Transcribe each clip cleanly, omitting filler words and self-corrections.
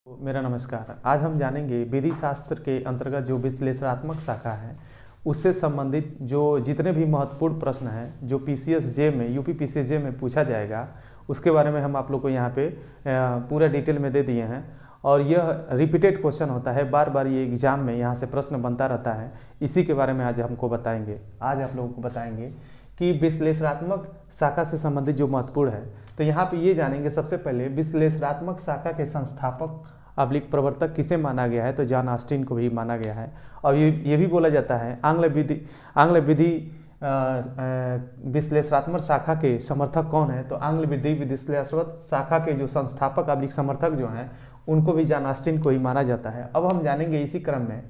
मेरा नमस्कार। आज हम जानेंगे विधि शास्त्र के अंतर्गत जो विश्लेषणात्मक शाखा है उससे संबंधित जो जितने भी महत्वपूर्ण प्रश्न हैं जो पीसीएस-जे में यूपी पीसीएस-जे में पूछा जाएगा उसके बारे में हम आप लोग को यहाँ पे पूरा डिटेल में दे दिए हैं। और यह रिपीटेड क्वेश्चन होता है, बार बार ये एग्जाम में यहाँ से प्रश्न बनता रहता है। इसी के बारे में आज हमको बताएंगे। आज आप लोगों को बताएंगे कि विश्लेषणात्मक शाखा से संबंधित जो महत्वपूर्ण है। तो यहाँ पे ये जानेंगे सबसे पहले विश्लेषणात्मक शाखा के संस्थापक अब्लिक प्रवर्तक किसे माना गया है। तो जॉन ऑस्टिन को भी माना गया है। और ये भी बोला जाता है आंग्ल विधि विश्लेषणात्मक शाखा के समर्थक कौन है। तो आंग्ल विधि विश्लेषणात्मक शाखा के जो संस्थापक अब्लिक समर्थक जो हैं उनको भी जॉन ऑस्टिन को ही माना जाता है। अब हम जानेंगे इसी क्रम में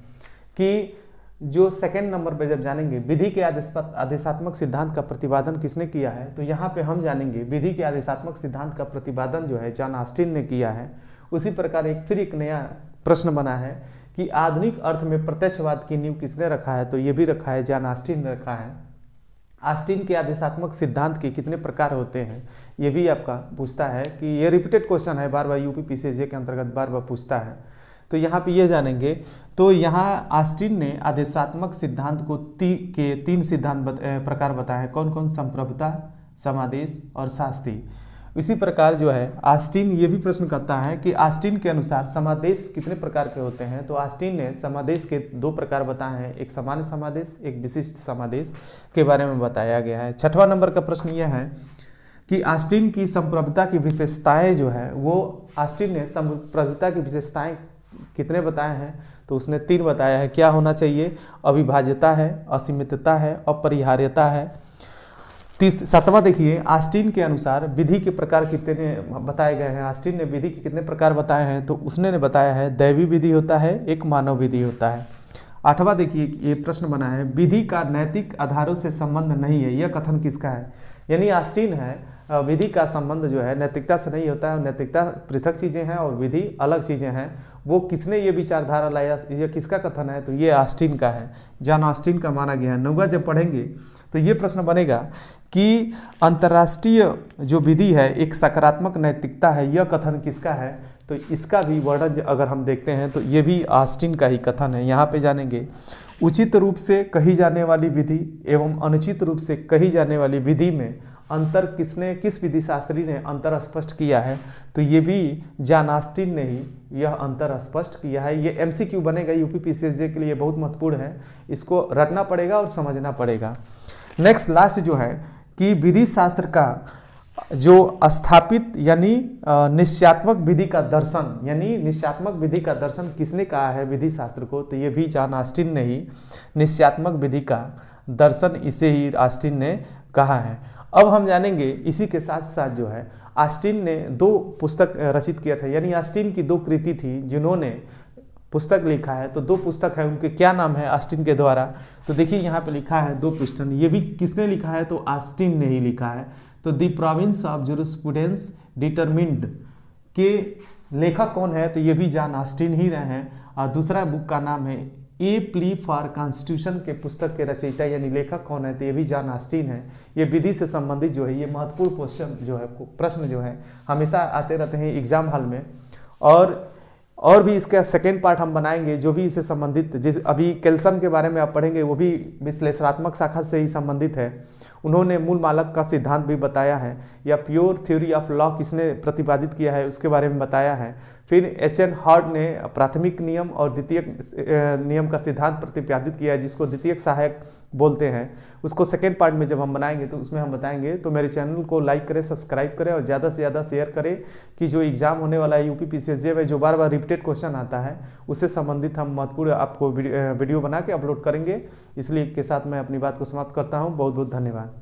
कि जो सेकंड नंबर पे जब जानेंगे विधि के आदेशात्मक सिद्धांत का प्रतिपादन किसने किया है। तो यहाँ पे हम जानेंगे विधि के आदेशात्मक सिद्धांत का प्रतिपादन जो है जॉन ऑस्टिन ने किया है। उसी प्रकार एक नया प्रश्न बना है कि आधुनिक अर्थ में प्रत्यक्षवाद की नींव किसने रखा है। तो ये भी रखा है जॉन ऑस्टिन ने रखा है। ऑस्टिन के आदेशात्मक सिद्धांत के कितने प्रकार होते हैं ये भी आपका पूछता है कि ये रिपीटेड क्वेश्चन है, बार बार यूपी पीसीएस-जे के अंतर्गत बार बार पूछता है। तो यहाँ पे ये जानेंगे। तो यहाँ ऑस्टिन ने आदेशात्मक सिद्धांत को तीन सिद्धांत प्रकार बताए हैं। कौन कौन? संप्रभुता, समादेश और शास्त्री। इसी प्रकार जो है ऑस्टिन ये भी प्रश्न करता है कि ऑस्टिन के अनुसार समादेश कितने प्रकार के होते हैं। तो ऑस्टिन ने समादेश के दो प्रकार बताए हैं, एक सामान्य समादेश, एक विशिष्ट समादेश के बारे में बताया गया है। छठवां नंबर का प्रश्न यह है कि ऑस्टिन की संप्रभुता की विशेषताएं जो है वो ऑस्टिन ने संप्रभुता की विशेषताएं कितने बताए हैं। तो उसने 3 बताया है। क्या होना चाहिए? अविभाज्यता है, असीमितता है, अपरिहार्यता है। 7वां देखिए, ऑस्टिन के अनुसार विधि के प्रकार कितने बताए गए हैं। ऑस्टिन ने विधि के कितने प्रकार बताए हैं। तो उसने बताया है दैवी विधि होता है, एक मानव विधि होता है। 8वां देखिए, ये प्रश्न बना है विधि का नैतिक आधारों से संबंध नहीं है, यह कथन किसका है। यानी ऑस्टिन है विधि का संबंध जो है नैतिकता से नहीं होता है। नैतिकता पृथक चीज़ें हैं और विधि अलग चीज़ें हैं। वो किसने ये विचारधारा लाया, ये किसका कथन है। तो ये ऑस्टिन का है, जॉन ऑस्टिन का माना गया है। 9वां जब पढ़ेंगे तो ये प्रश्न बनेगा कि अंतर्राष्ट्रीय जो विधि है एक सकारात्मक नैतिकता है, यह कथन किसका है। तो इसका भी वर्णन अगर हम देखते हैं तो ये भी ऑस्टिन का ही कथन है। यहाँ पे जानेंगे उचित रूप से कही जाने वाली विधि एवं अनुचित रूप से कही जाने वाली विधि में अंतर किस विधि शास्त्री ने अंतर स्पष्ट किया है। तो ये भी जॉन ऑस्टिन ने ही यह अंतर स्पष्ट किया है। ये एमसीक्यू बनेगा यूपी पीसीएस-जे के लिए, बहुत महत्वपूर्ण है। इसको रटना पड़ेगा और समझना पड़ेगा। नेक्स्ट लास्ट जो है कि विधि शास्त्र का जो स्थापित यानी निश्चयात्मक विधि का दर्शन, यानी निश्चयात्मक विधि का दर्शन किसने कहा है विधि शास्त्र को। तो ये भी जॉन ऑस्टिन ने ही निश्चयात्मक विधि का दर्शन इसे ही ऑस्टिन ने कहा है। अब हम जानेंगे इसी के साथ साथ जो है ऑस्टिन ने 2 पुस्तक रचित किया था, यानी ऑस्टिन की 2 कृति थी जिन्होंने पुस्तक लिखा है। तो 2 पुस्तक है, उनके क्या नाम है ऑस्टिन के द्वारा। तो देखिए यहाँ पे लिखा है 2 पुस्तक, ये भी किसने लिखा है। तो ऑस्टिन ने ही लिखा है। तो the province of jurisprudence determined के लेखक कौन है। तो ये भी जॉन ऑस्टिन ही रहे हैं। और दूसरा बुक का नाम है ए प्ली फॉर कॉन्स्टिट्यूशन के पुस्तक के रचयिता यानी लेखक कौन है। तो ये भी जॉन ऑस्टिन है। ये विधि से संबंधित जो है ये महत्वपूर्ण क्वेश्चन जो है प्रश्न जो है हमेशा आते रहते हैं एग्जाम हॉल में। और भी इसका सेकेंड पार्ट हम बनाएंगे जो भी इससे संबंधित, जिस अभी कैल्सन के बारे में आप पढ़ेंगे वो भी विश्लेषणात्मक शाखा से ही संबंधित है। उन्होंने मूल मालक का सिद्धांत भी बताया है, या प्योर थ्योरी ऑफ लॉ किसने प्रतिपादित किया है उसके बारे में बताया है। फिर एच.एन. हार्ट ने प्राथमिक नियम और द्वितीयक नियम का सिद्धांत प्रतिपादित किया है जिसको द्वितीयक सहायक बोलते हैं। उसको सेकेंड पार्ट में जब हम बनाएंगे तो उसमें हम बताएंगे। तो मेरे चैनल को लाइक करें, सब्सक्राइब करें और ज़्यादा से ज़्यादा शेयर करें कि जो एग्जाम होने वाला है यूपी पीसीएस-जे में जो बार बार रिपीटेड क्वेश्चन आता है उससे संबंधित हम महत्वपूर्ण आपको वीडियो बना के अपलोड करेंगे। इसलिए के साथ मैं अपनी बात को समाप्त करता हूँ। बहुत बहुत धन्यवाद।